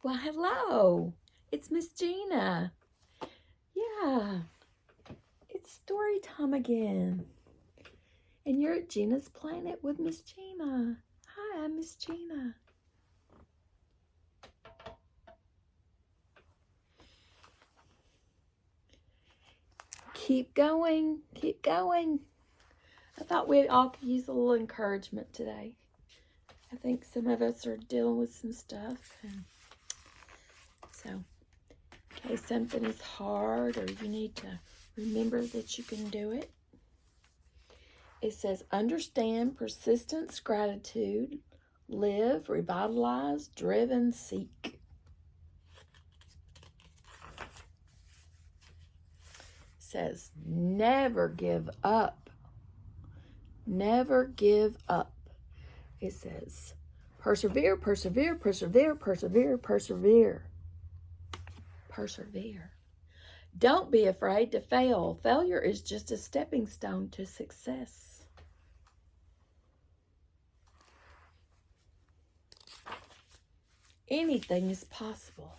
Well, hello. It's Miss Gina. Yeah, it's story time again. And you're at Gina's Planet with Miss Gina. Hi, I'm Miss Gina. Keep going. Keep going. I thought we all could use a little encouragement today. I think some of us are dealing with some stuff. And so, in case something is hard or you need to remember that you can do it. It says, understand persistence, gratitude, live, revitalize, driven, seek. It says, never give up. Never give up. It says, persevere, persevere, persevere, persevere, persevere. Persevere. Don't be afraid to fail. Failure is just a stepping stone to success. Anything is possible.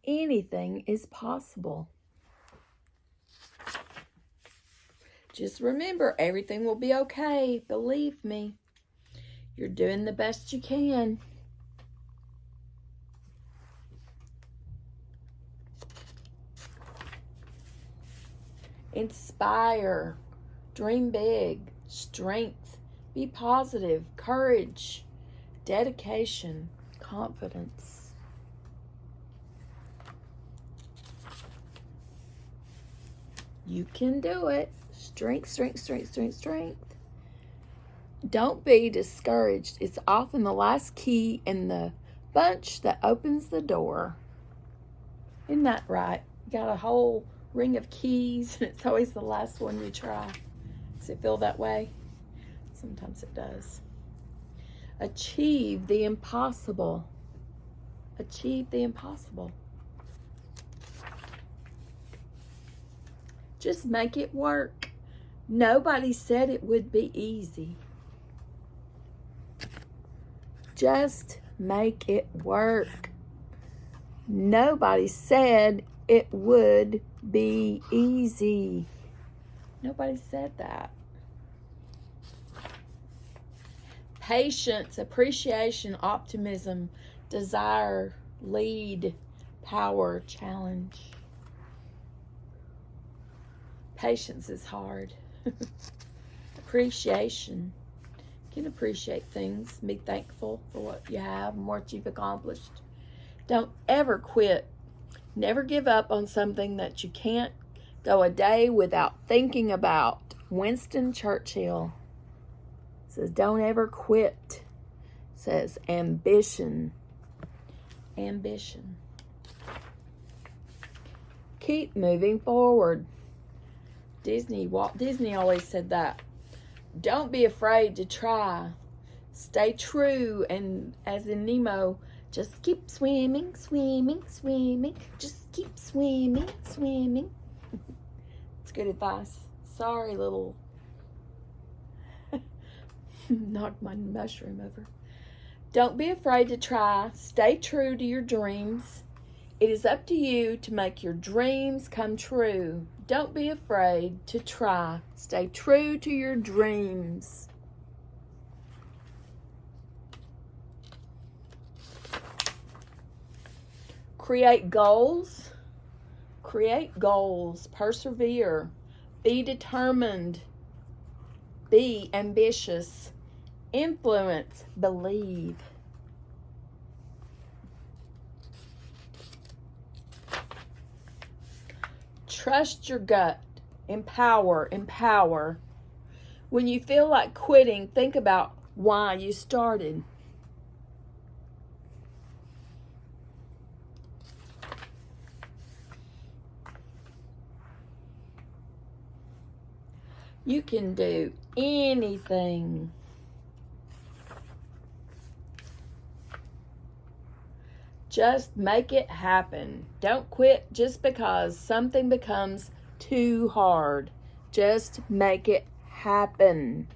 Anything is possible. Just remember, everything will be okay. Believe me. You're doing the best you can. Inspire. Dream big. Strength. Be positive. Courage. Dedication. Confidence. You can do it. Strength, strength, strength, strength, strength. Don't be discouraged. It's often the last key in the bunch that opens the door. Isn't that right? You got a whole ring of keys, and it's always the last one you try. Does it feel that way? Sometimes it does. Achieve the impossible. Achieve the impossible. Just make it work. Nobody said it would be easy. Just make it work. Nobody said it would be easy. Nobody said that. Patience, appreciation, optimism, desire, lead, power, challenge. Patience is hard. Appreciation. You can appreciate things. Be thankful for what you have and what you've accomplished. Don't ever quit. Never give up on something that you can't go a day without thinking about. Winston Churchill says, don't ever quit. Says, ambition. Ambition. Keep moving forward. Walt Disney always said that. Don't be afraid to try. Stay true, and as in Nemo, just keep swimming, swimming, swimming. Just keep swimming, swimming. It's good advice. Sorry, little knocked my mushroom over. Don't be afraid to try. Stay true to your dreams. It is up to you to make your dreams come true. Don't be afraid to try. Stay true to your dreams. Create goals. Create goals. Persevere. Be determined. Be ambitious. Influence. Believe. Trust your gut. Empower. Empower. When you feel like quitting, think about why you started. You can do anything. Just make it happen. Don't quit just because something becomes too hard. Just make it happen.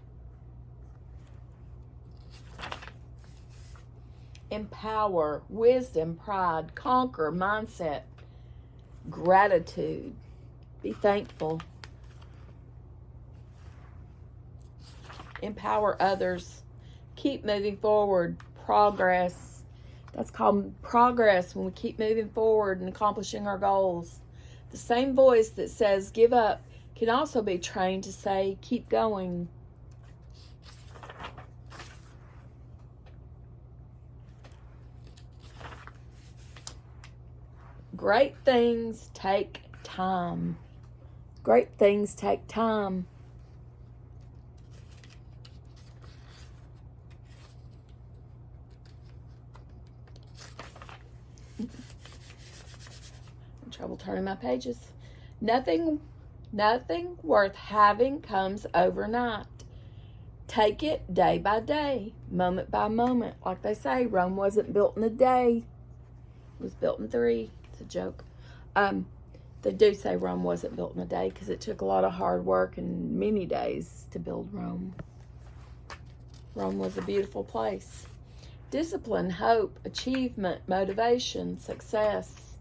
empower, wisdom, pride, conquer, mindset, gratitude. Be thankful. Empower others. Keep moving forward. Progress. That's called progress when we keep moving forward and accomplishing our goals. The same voice that says give up can also be trained to say keep going. Great things take time. Great things take time. Trouble turning my pages. Nothing worth having comes overnight. Take it day by day, moment by moment. Like they say, Rome wasn't built in a day. It was built in 3. It's a joke. They do say Rome wasn't built in a day because it took a lot of hard work and many days to build Rome. Rome was a beautiful place. Discipline, hope, achievement, motivation, success.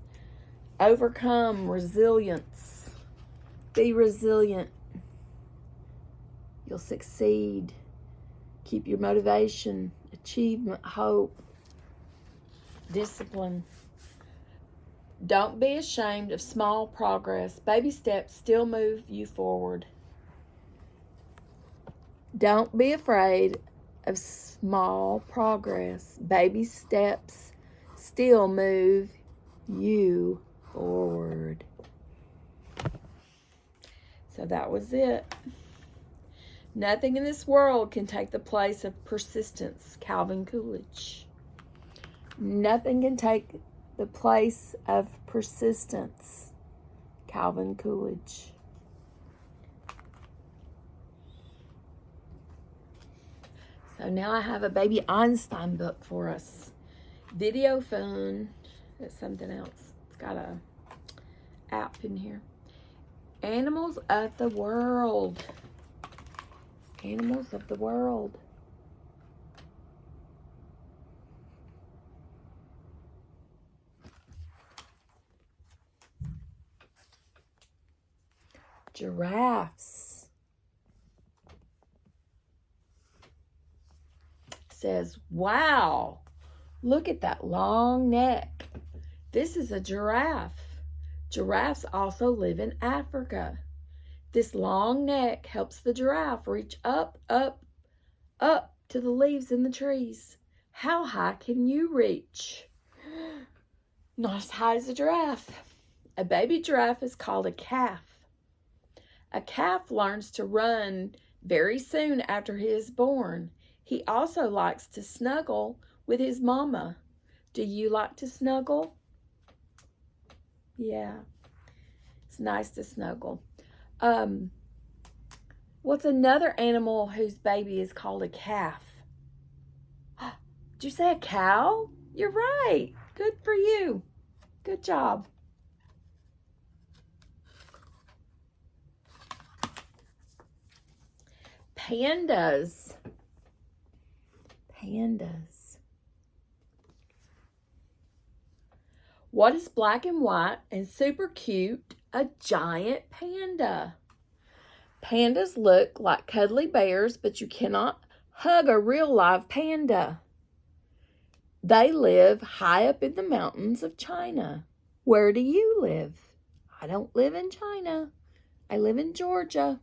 Overcome, resilience. Be resilient. You'll succeed. Keep your motivation, achievement, hope, discipline. Don't be ashamed of small progress. Baby steps still move you forward. Don't be afraid of small progress. Baby steps still move you forward. So that was it. Nothing in this world can take the place of persistence. Calvin Coolidge. Nothing can take the place of persistence. Calvin Coolidge. So now I have a baby Einstein book for us. Video phone. That's something else. It's got a app in here. Animals of the world. Animals of the world. Giraffes. Says, wow, look at that long neck. This is a giraffe. Giraffes also live in Africa. This long neck helps the giraffe reach up, up, up to the leaves in the trees. How high can you reach? Not as high as a giraffe. A baby giraffe is called a calf. A calf learns to run very soon after he is born. He also likes to snuggle with his mama. Do you like to snuggle? Yeah, it's nice to snuggle. What's another animal whose baby is called a calf? Did you say a cow? You're right. Good for you. Good job. Pandas. Pandas. What is black and white and super cute? A giant panda. Pandas look like cuddly bears, but you cannot hug a real live panda. They live high up in the mountains of China. Where do you live? I don't live in China. I live in Georgia.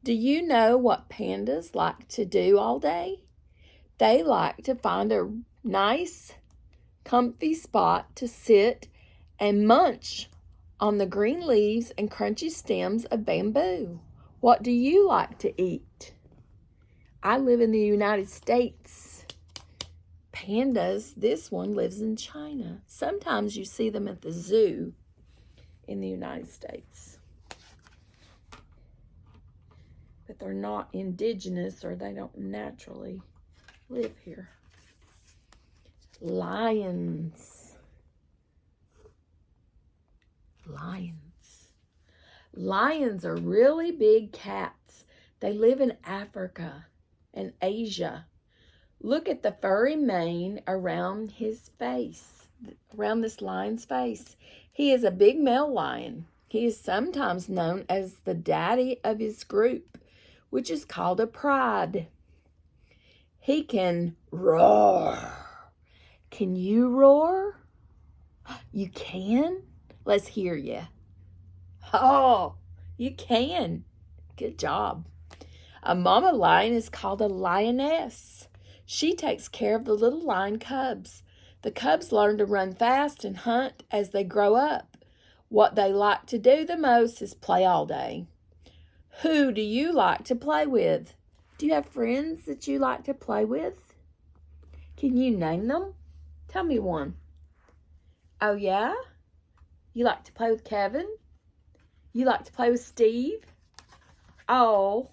Do you know what pandas like to do all day? They like to find a nice, comfy spot to sit and munch on the green leaves and crunchy stems of bamboo. What do you like to eat? I live in the United States. Pandas, this one lives in China. Sometimes you see them at the zoo in the United States. But they're not indigenous, or they don't naturally live here. Lions. Lions. Lions are really big cats. They live in Africa and Asia. Look at the furry mane around his face, around this lion's face. He is a big male lion. He is sometimes known as the daddy of his group, which is called a pride. He can roar. Can you roar? You can? Let's hear you. Oh, you can. Good job. A mama lion is called a lioness. She takes care of the little lion cubs. The cubs learn to run fast and hunt as they grow up. What they like to do the most is play all day. Who do you like to play with? Do you have friends that you like to play with? Can you name them? Tell me one. Oh, yeah? You like to play with Kevin? You like to play with Steve? Oh.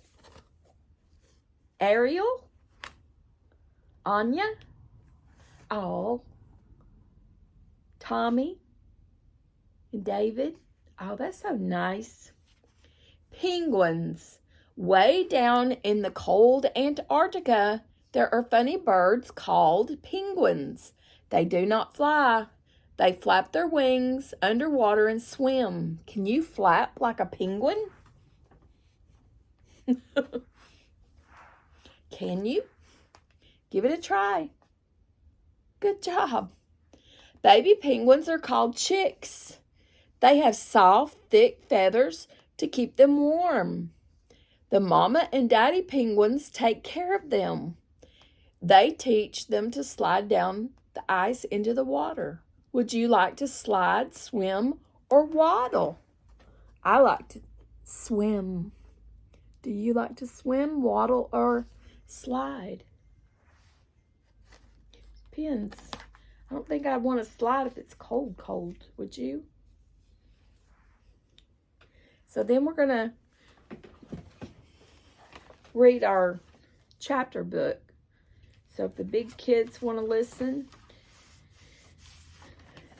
Ariel? Anya? Oh. Tommy? And David? Oh, that's so nice. Penguins. Way down in the cold Antarctica, there are funny birds called penguins. They do not fly. They flap their wings underwater and swim. Can you flap like a penguin? Can you? Give it a try. Good job. Baby penguins are called chicks. They have soft, thick feathers to keep them warm. The mama and daddy penguins take care of them. They teach them to slide down the ice into the water. Would you like to slide, swim, or waddle? I like to swim. Do you like to swim, waddle, or slide? Depends. I don't think I'd want to slide if it's cold, would you? So then we're going to read our chapter book. So if the big kids want to listen,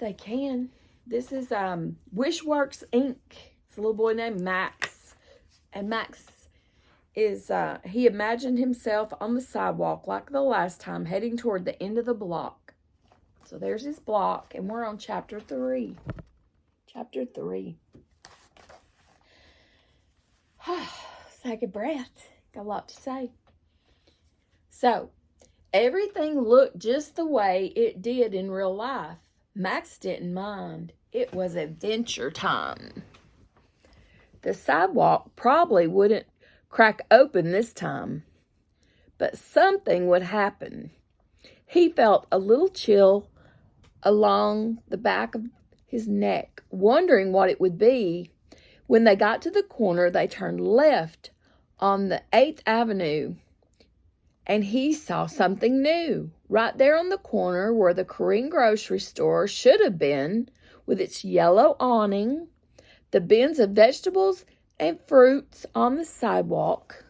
they can. This is WISHWORKS Inc. It's a little boy named Max. And Max is, he imagined himself on the sidewalk like the last time, heading toward the end of the block. So there's his block, and we're on chapter 3. Chapter 3. Take a breath. Got a lot to say. So, everything looked just the way it did in real life. Max didn't mind. It was adventure time. The sidewalk probably wouldn't crack open this time, but something would happen. He felt a little chill along the back of his neck, wondering what it would be. When they got to the corner, they turned left on the 8th Avenue, and he saw something new. Right there on the corner where the Korean grocery store should have been, with its yellow awning, the bins of vegetables and fruits on the sidewalk.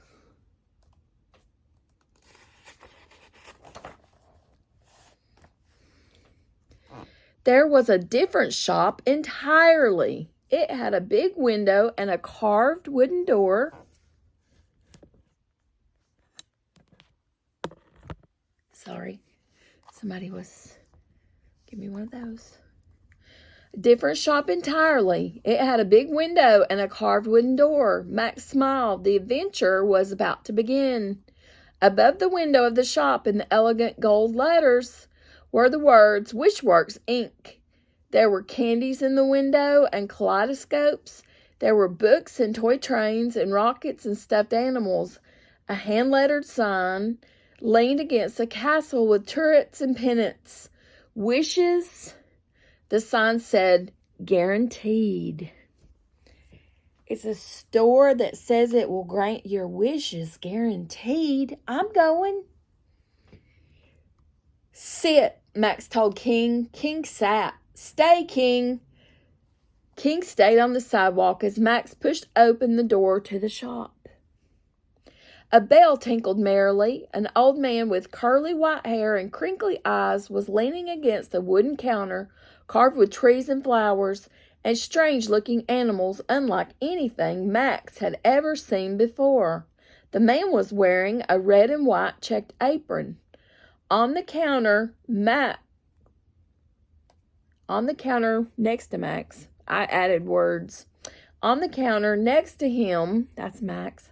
There was a different shop entirely. It had a big window and a carved wooden door. Sorry, somebody was, give me one of those. A different shop entirely. It had a big window and a carved wooden door. Max smiled. The adventure was about to begin. Above the window of the shop in the elegant gold letters were the words, WISHWORKS Inc. There were candies in the window and kaleidoscopes. There were books and toy trains and rockets and stuffed animals. A hand-lettered sign leaned against a castle with turrets and pennants. Wishes, the sign said, guaranteed. It's a store that says it will grant your wishes, guaranteed. I'm going. Sit, Max told King. King sat. Stay, King. King stayed on the sidewalk as Max pushed open the door to the shop. A bell tinkled merrily. An old man with curly white hair and crinkly eyes was leaning against a wooden counter carved with trees and flowers and strange-looking animals unlike anything Max had ever seen before. The man was wearing a red and white checked apron. On the counter next to Max, I added words. On the counter next to him, that's Max.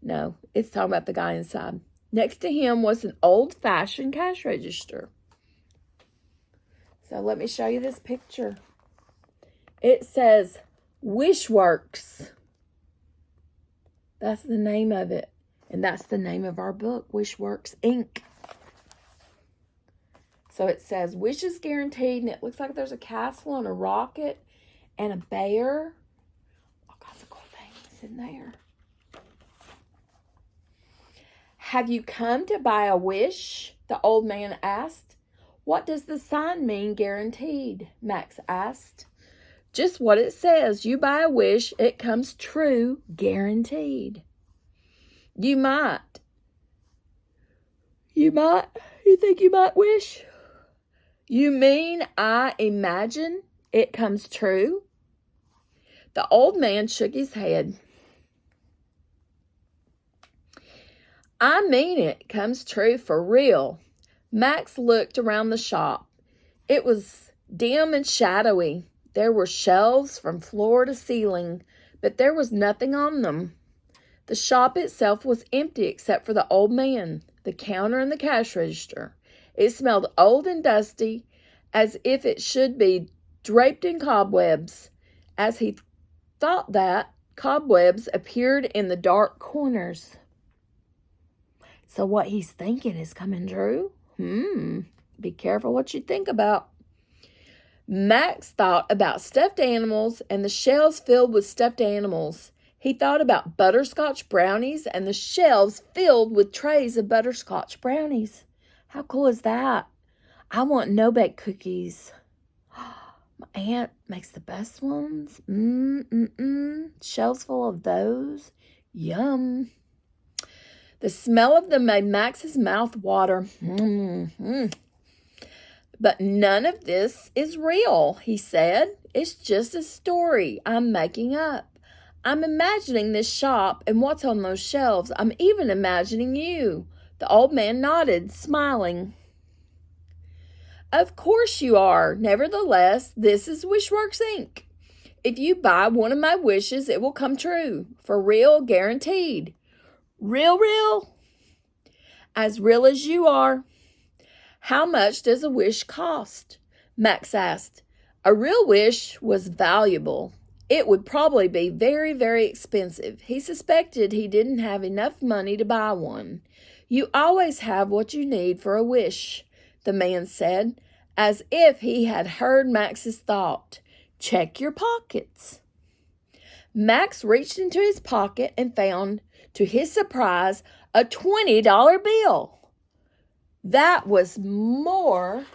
No, it's talking about the guy inside. Next to him was an old-fashioned cash register. So let me show you this picture. It says WISHWORKS. That's the name of it. And that's the name of our book, WISHWORKS Inc. So it says wishes guaranteed, and it looks like there's a castle and a rocket and a bear. All kinds of cool things in there. Have you come to buy a wish? The old man asked. What does the sign mean, guaranteed? Max asked. Just what it says. You buy a wish, it comes true, guaranteed. You think you might wish? You mean I imagine it comes true? The old man shook his head. I mean it comes true for real. Max looked around the shop. It was dim and shadowy. There were shelves from floor to ceiling, but there was nothing on them. The shop itself was empty except for the old man, the counter, and the cash register. It smelled old and dusty, as if it should be draped in cobwebs. As he thought that, cobwebs appeared in the dark corners. So what he's thinking is coming true? Be careful what you think about. Max thought about stuffed animals and the shelves filled with stuffed animals. He thought about butterscotch brownies and the shelves filled with trays of butterscotch brownies. How cool is that? I want no-bake cookies. My aunt makes the best ones. Shelves full of those. Yum. The smell of them made Max's mouth water. But none of this is real, he said. It's just a story I'm making up. I'm imagining this shop and what's on those shelves. I'm even imagining you. The old man nodded, smiling. Of course you are. Nevertheless, this is WISHWORKS Inc. If you buy one of my wishes, it will come true. For real, guaranteed. Real? As real as you are. How much does a wish cost? Max asked. A real wish was valuable. It would probably be very, very expensive. He suspected he didn't have enough money to buy one. You always have what you need for a wish, the man said, as if he had heard Max's thought. Check your pockets. Max reached into his pocket and found, to his surprise, a $20 bill. That was more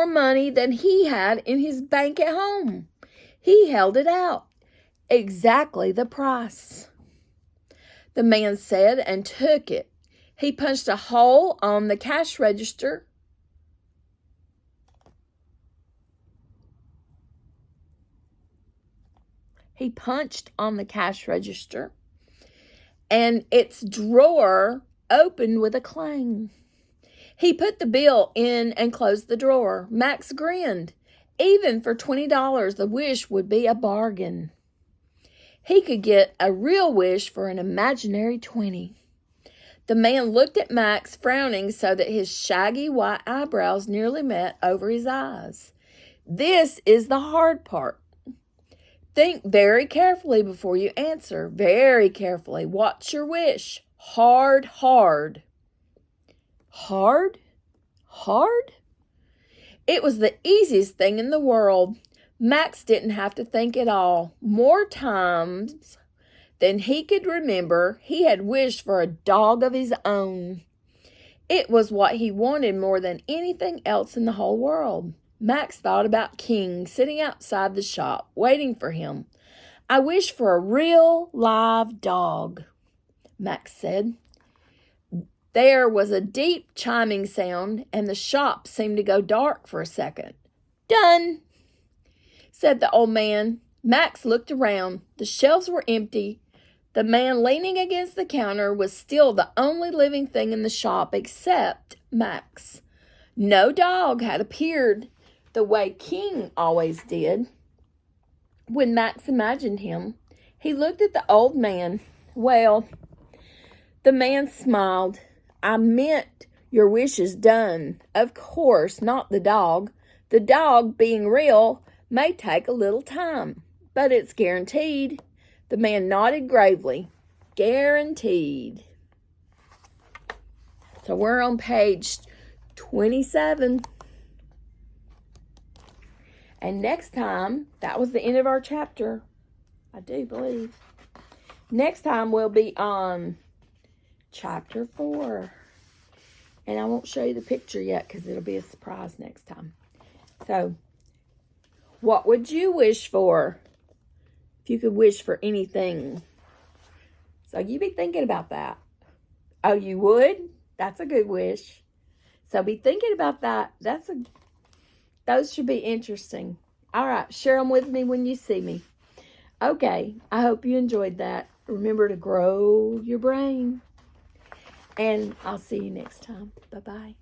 money than he had in his bank at home. He held it out. Exactly the price, the man said, and took it. He punched a hole on the cash register. And its drawer opened with a clang. He put the bill in and closed the drawer. Max grinned. Even for $20, the wish would be a bargain. He could get a real wish for an imaginary 20. The man looked at Max, frowning so that his shaggy white eyebrows nearly met over his eyes. This is the hard part. Think very carefully before you answer. Very carefully. What's your wish? Hard. Hard? It was the easiest thing in the world. Max didn't have to think at all. More times than he could remember, he had wished for a dog of his own. It was what he wanted more than anything else in the whole world. Max thought about King sitting outside the shop, waiting for him. I wish for a real live dog, Max said. There was a deep chiming sound, and the shop seemed to go dark for a second. Done, said the old man. Max looked around. The shelves were empty. The man leaning against the counter was still the only living thing in the shop except Max. No dog had appeared the way King always did. When Max imagined him, he looked at the old man. Well, the man smiled. I meant your wish is done. Of course, not the dog. The dog, being real, may take a little time, but it's guaranteed. The man nodded gravely. Guaranteed. So we're on page 27. And next time, that was the end of our chapter, I do believe. Next time we'll be on chapter 4. And I won't show you the picture yet because it'll be a surprise next time. So, what would you wish for? If you could wish for anything. So you be thinking about that. Oh, you would? That's a good wish. So be thinking about that. Those should be interesting. All right, share them with me when you see me. Okay, I hope you enjoyed that. Remember to grow your brain. And I'll see you next time. Bye-bye.